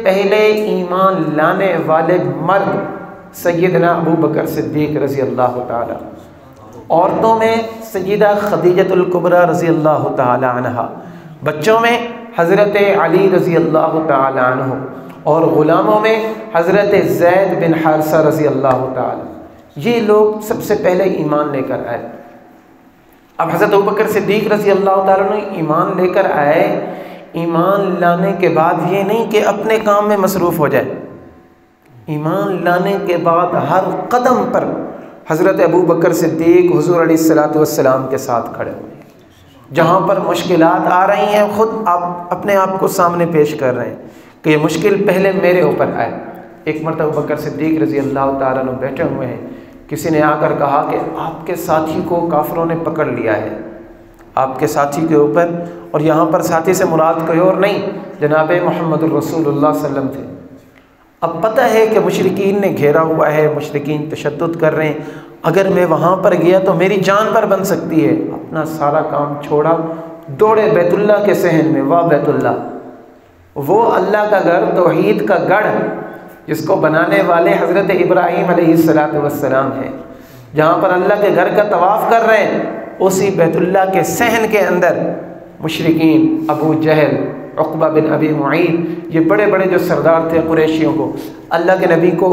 پہلے ایمان لانے والے مرد سیدنا ابو بکر صدیق رضی اللہ تعالی، عورتوں میں سیدہ خدیجۃ الکبریٰ رضی اللہ تعالی عنہا، بچوں میں حضرت علی رضی اللہ تعالی عنہ، اور غلاموں میں حضرت زید بن حارثہ رضی اللہ تعالی۔ یہ لوگ سب سے پہلے ایمان لے کر آئے۔ اب حضرت ابوبکر صدیق رضی اللہ تعالیٰ عنہ ایمان لے کر آئے، ایمان لانے کے بعد یہ نہیں کہ اپنے کام میں مصروف ہو جائے، ایمان لانے کے بعد ہر قدم پر حضرت ابوبکر صدیق حضور علیہ الصلوۃ والسلام کے ساتھ کھڑے ہوئے ہیں۔ جہاں پر مشکلات آ رہی ہیں خود آپ اپنے آپ کو سامنے پیش کر رہے ہیں کہ یہ مشکل پہلے میرے اوپر آئے۔ ایک مرتبہ ابوبکر صدیق رضی اللہ تعالیٰ عنہ بیٹھے ہوئے ہیں، کسی نے آ کر کہا کہ آپ کے ساتھی کو کافروں نے پکڑ لیا ہے، آپ کے ساتھی کے اوپر، اور یہاں پر ساتھی سے مراد کوئی اور نہیں جناب محمد الرسول اللہ صلی اللہ علیہ وسلم تھے۔ اب پتہ ہے کہ مشرکین نے گھیرا ہوا ہے، مشرکین تشدد کر رہے ہیں، اگر میں وہاں پر گیا تو میری جان پر بن سکتی ہے۔ اپنا سارا کام چھوڑا، دوڑے بیت اللہ کے صحن میں۔ واہ بیت اللہ، وہ اللہ کا گھر، توحید کا گڑھ، جس کو بنانے والے حضرت ابراہیم علیہ السلام ہیں، جہاں پر اللہ کے گھر کا طواف کر رہے ہیں، اسی بیت اللہ کے صحن کے اندر مشرکین، ابو جہل، عقبہ بن ابی معیط، یہ بڑے بڑے جو سردار تھے قریشیوں کو، اللہ کے نبی کو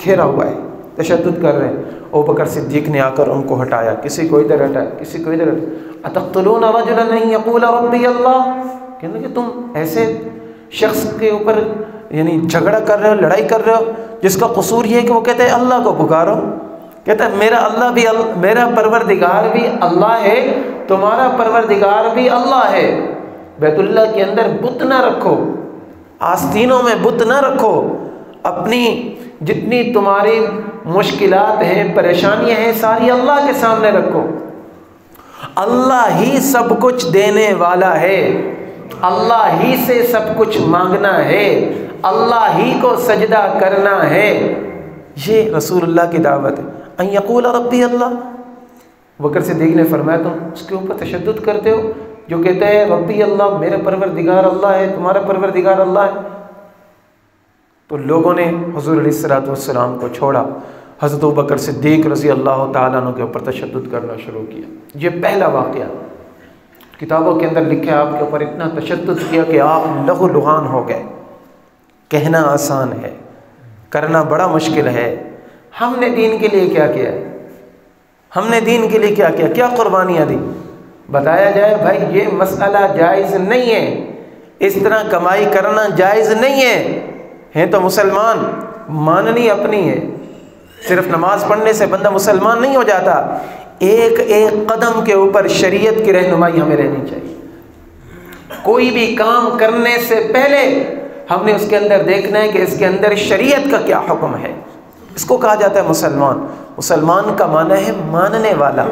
گھیرا ہوا ہے، تشدد کر رہے ہیں۔ ابوبکر صدیق نے آ کر ان کو ہٹایا، کسی کو ادھر ہٹایا، کسی کو ادھر ہٹایا۔ اتقتلون رجلا ان یقول ربی اللہ، کہنے کہ تم ایسے شخص کے اوپر یعنی جھگڑا کر رہے ہو، لڑائی کر رہے ہو جس کا قصور یہ ہے کہ وہ کہتے ہیں اللہ کو پکارو، کہتا ہے میرا اللہ بھی میرا پروردگار بھی اللہ ہے، تمہارا پروردگار بھی اللہ ہے۔ بیت اللہ کے اندر بت نہ رکھو، آستینوں میں بت نہ رکھو، اپنی جتنی تمہاری مشکلات ہیں، پریشانیاں ہیں، ساری اللہ کے سامنے رکھو۔ اللہ ہی سب کچھ دینے والا ہے، اللہ ہی سے سب کچھ مانگنا ہے، اللہ ہی کو سجدہ کرنا ہے۔ یہ رسول اللہ کی دعوت ہے۔ ان یقول ربی اللہ، بکر صدیق نے فرمایا تم اس کے اوپر تشدد کرتے ہو جو کہتا ہے ربی اللہ، میرا پروردگار اللہ ہے، تمہارا پروردگار اللہ ہے۔ تو لوگوں نے حضور علیہ الصلوۃ والسلام کو چھوڑا، حضرت ابوبکر صدیق رضی اللہ تعالیٰ عنہ کے اوپر تشدد کرنا شروع کیا۔ یہ پہلا واقعہ کتابوں کے اندر لکھا ہے، آپ کے اوپر اتنا تشدد کیا کہ آپ لہو لہان ہو گئے۔ کہنا آسان ہے، کرنا بڑا مشکل ہے۔ ہم نے دین کے لیے کیا کیا ہے؟ ہم نے دین کے لیے کیا کیا؟ کیا قربانیاں دی؟ بتایا جائے بھائی یہ مسئلہ جائز نہیں ہے، اس طرح کمائی کرنا جائز نہیں ہے۔ ہیں تو مسلمان، ماننی اپنی ہے، صرف نماز پڑھنے سے بندہ مسلمان نہیں ہو جاتا، ایک ایک قدم کے اوپر شریعت کی رہنمائی ہمیں رہنی چاہیے۔ کوئی بھی کام کرنے سے پہلے ہم نے اس کے اندر دیکھنا ہے کہ اس کے اندر شریعت کا کیا حکم ہے۔ اس کو کہا جاتا ہے مسلمان۔ مسلمان کا معنی ہے ماننے والا۔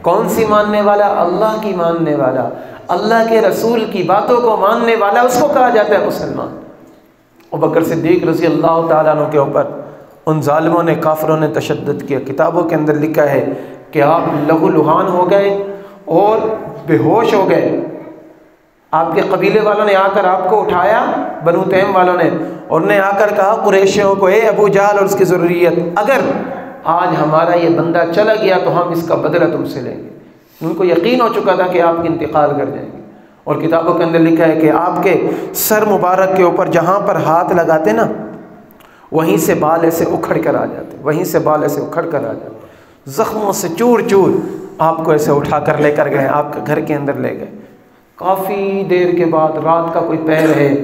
کون سی ماننے والا؟ اللہ کی ماننے والا، اللہ کے رسول کی باتوں کو ماننے والا، اس کو کہا جاتا ہے مسلمان۔ ابوبکر صدیق رضی اللہ تعالیٰ عنہ کے اوپر ان ظالموں نے، کافروں نے تشدد کیا۔ کتابوں کے اندر لکھا ہے کہ آپ لہو لہان ہو گئے اور بے ہوش ہو گئے۔ آپ کے قبیلے والوں نے آ کر آپ کو اٹھایا، بنو تیم والوں نے، اور نے آ کر کہا قریشیوں کو، اے ابو جہل اور اس کی ذریت، اگر آج ہمارا یہ بندہ چلا گیا تو ہم اس کا بدلہ تم سے لیں گے۔ ان کو یقین ہو چکا تھا کہ آپ کی انتقال کر جائیں گے۔ اور کتابوں کے اندر لکھا ہے کہ آپ کے سر مبارک کے اوپر جہاں پر ہاتھ لگاتے نا، وہیں سے بال ایسے اکھڑ کر آ جاتے، وہیں سے بال ایسے اکھڑ کر آ جاتے، زخموں سے چور چور آپ کو ایسے اٹھا کر لے کر گئے، آپ کے گھر کے اندر لے گئے۔ کافی دیر کے بعد، رات کا کوئی پہر ہے،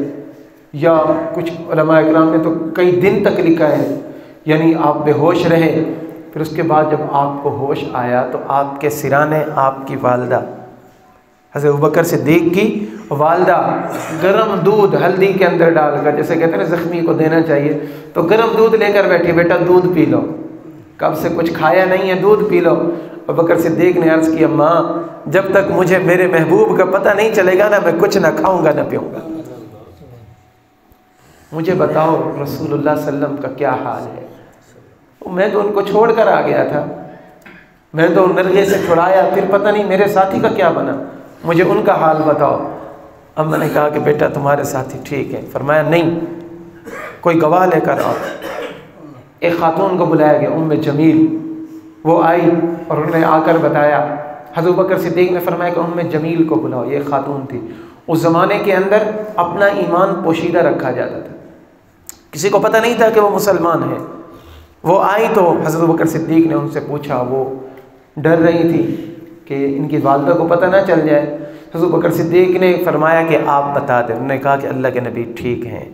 یا کچھ علماء اکرام نے تو کئی دن تک لکھا ہے، یعنی آپ بے ہوش رہے۔ پھر اس کے بعد جب آپ کو ہوش آیا تو آپ کے سرانے آپ کی والدہ حضرت ابوبکر صدیق کی والدہ گرم دودھ ہلدی کے اندر ڈال کر، جیسے کہتے ہیں نا زخمی کو دینا چاہیے، تو گرم دودھ لے کر بیٹھی، بیٹا دودھ پی لو، کب سے کچھ کھایا نہیں ہے، دودھ پی لو۔ ابوبکر صدیق نے عرض کیا، ماں جب تک مجھے میرے محبوب کا پتہ نہیں چلے گا نا، میں کچھ نہ کھاؤں گا نہ پیوں گا۔ مجھے بتاؤ رسول اللہ صلی اللہ علیہ وسلم کا کیا حال ہے؟ میں تو ان کو چھوڑ کر آ گیا تھا، میں تو نرغے سے چھڑایا، پھر پتہ نہیں میرے ساتھی کا کیا بنا، مجھے ان کا حال بتاؤ۔ اب میں نے کہا کہ بیٹا تمہارے ساتھی ٹھیک ہے۔ فرمایا نہیں، کوئی گواہ لے کر آؤ۔ ایک خاتون کو بلایا گیا، ام جمیل، وہ آئی اور انہوں نے آ کر بتایا۔ حضرت بکر صدیق نے فرمایا کہ ام جمیل کو بلاؤ، یہ خاتون تھی۔ اس زمانے کے اندر اپنا ایمان پوشیدہ رکھا جاتا تھا، کسی کو پتہ نہیں تھا کہ وہ مسلمان ہے۔ وہ آئی تو حضرت بکر صدیق نے ان سے پوچھا، وہ ڈر رہی تھی کہ ان کی والدہ کو پتہ نہ چل جائے۔ حضرت بکر صدیق نے فرمایا کہ آپ بتا دیں۔ انہوں نے کہا کہ اللہ کے نبی ٹھیک ہیں۔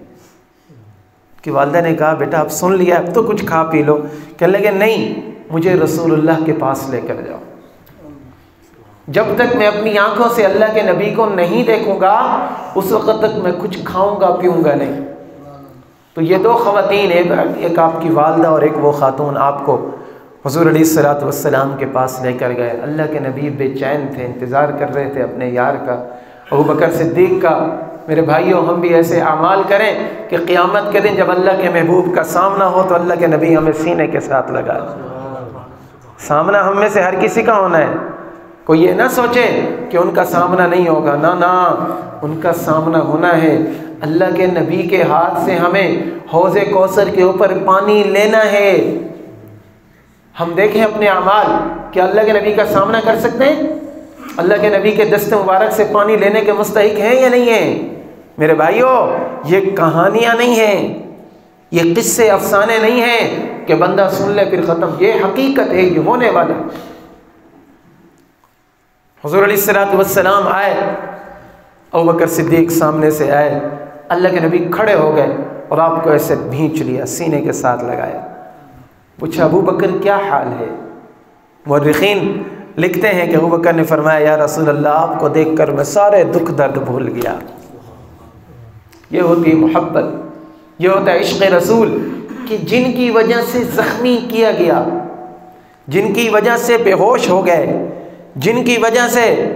کہ والدہ نے کہا بیٹا اب سن لیا، اب تو کچھ کھا پی لو۔ کہنے لگے نہیں، مجھے رسول اللہ کے پاس لے کر جاؤ، جب تک میں اپنی آنکھوں سے اللہ کے نبی کو نہیں دیکھوں گا اس وقت تک میں کچھ کھاؤں گا پیوں گا نہیں۔ تو یہ دو خواتین، ایک آپ کی والدہ اور ایک وہ خاتون، آپ کو حضور علیہ الصلوۃ والسلام کے پاس لے کر گئے۔ اللہ کے نبی بے چین تھے، انتظار کر رہے تھے اپنے یار کا، ابو بکر صدیق کا۔ میرے بھائیوں، ہم بھی ایسے اعمال کریں کہ قیامت کے دن جب اللہ کے محبوب کا سامنا ہو تو اللہ کے نبی ہمیں سینے کے ساتھ لگا۔ سامنا ہم میں سے ہر کسی کا ہونا ہے، کوئی یہ نہ سوچے کہ ان کا سامنا نہیں ہوگا، نہ ان کا سامنا ہونا ہے۔ اللہ کے نبی کے ہاتھ سے ہمیں حوض کوثر کے اوپر پانی لینا ہے۔ ہم دیکھیں اپنے اعمال، کیا اللہ کے نبی کا سامنا کر سکتے ہیں؟ اللہ کے نبی کے دست مبارک سے پانی لینے کے مستحق ہیں یا نہیں ہیں؟ میرے بھائیوں، یہ کہانیاں نہیں ہیں، یہ قصے افسانے نہیں ہیں کہ بندہ سن لے پھر ختم، یہ حقیقت ہے، یہ ہونے والا۔ حضور علیہ الصلوۃ والسلام آئے، ابوبکر صدیق سامنے سے آئے، اللہ کے نبی کھڑے ہو گئے اور آپ کو ایسے بھینچ لیا، سینے کے ساتھ لگایا۔ پوچھا ابو بکر کیا حال ہے؟ مورخین لکھتے ہیں کہ ابو بکر نے فرمایا یا رسول اللہ، آپ کو دیکھ کر میں سارے دکھ درد بھول گیا۔ یہ ہوتی ہے محبت، یہ ہوتا ہے عشق رسول، کہ جن کی وجہ سے زخمی کیا گیا، جن کی وجہ سے بے ہوش ہو گئے، جن کی وجہ سے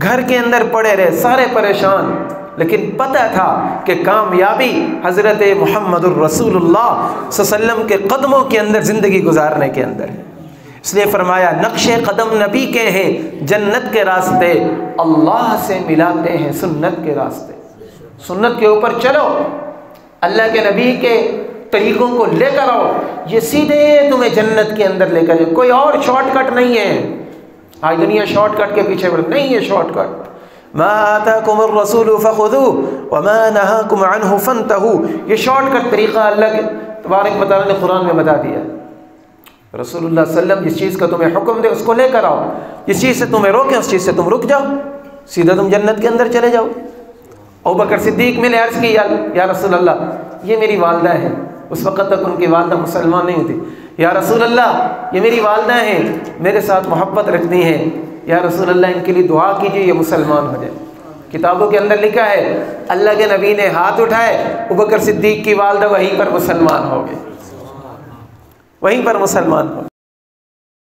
گھر کے اندر پڑے رہے سارے پریشان، لیکن پتہ تھا کہ کامیابی حضرت محمد الرسول اللہ صلی اللہ علیہ وسلم کے قدموں کے اندر زندگی گزارنے کے اندر ہے۔ اس لیے فرمایا نقش قدم نبی کے ہیں جنت کے راستے، اللہ سے ملاتے ہیں سنت کے راستے۔ سنت کے اوپر چلو، اللہ کے نبی کے طریقوں کو لے کر آؤ، یہ سیدھے تمہیں جنت کے اندر لے کر جائے، کوئی اور شارٹ کٹ نہیں ہے۔ آج دنیا شارٹ کٹ کے پیچھے بڑھ نہیں ہے شارٹ کٹ۔ ما آتاکم الرسول فخذوه وما نهاکم عنه فانتهوا، یہ شارٹ کٹ طریقہ اللہ کے تبارک و تعالیٰ نے قرآن میں بتا دیا۔ رسول اللہ صلی اللہ علیہ وسلم جس چیز کا تمہیں حکم دے اس کو لے کر آؤ، جس چیز سے تمہیں روکے اس چیز سے تم رک جاؤ، سیدھا تم جنت کے اندر چلے جاؤ۔ ابوبکر صدیق میں نے عرض کی یا رسول اللہ یہ میری والدہ ہے، اس وقت تک ان کی والدہ مسلمان نہیں ہوتی۔ یا رسول اللہ یہ میری والدہ ہیں، میرے ساتھ محبت رکھتی ہیں، یا رسول اللہ ان کے لیے دعا کیجیے یہ مسلمان ہو جائے۔ کتابوں کے اندر لکھا ہے اللہ کے نبی نے ہاتھ اٹھائے، ابوبکر صدیق کی والدہ وہیں پر مسلمان ہو گئے، وہیں پر مسلمان ہو گئے۔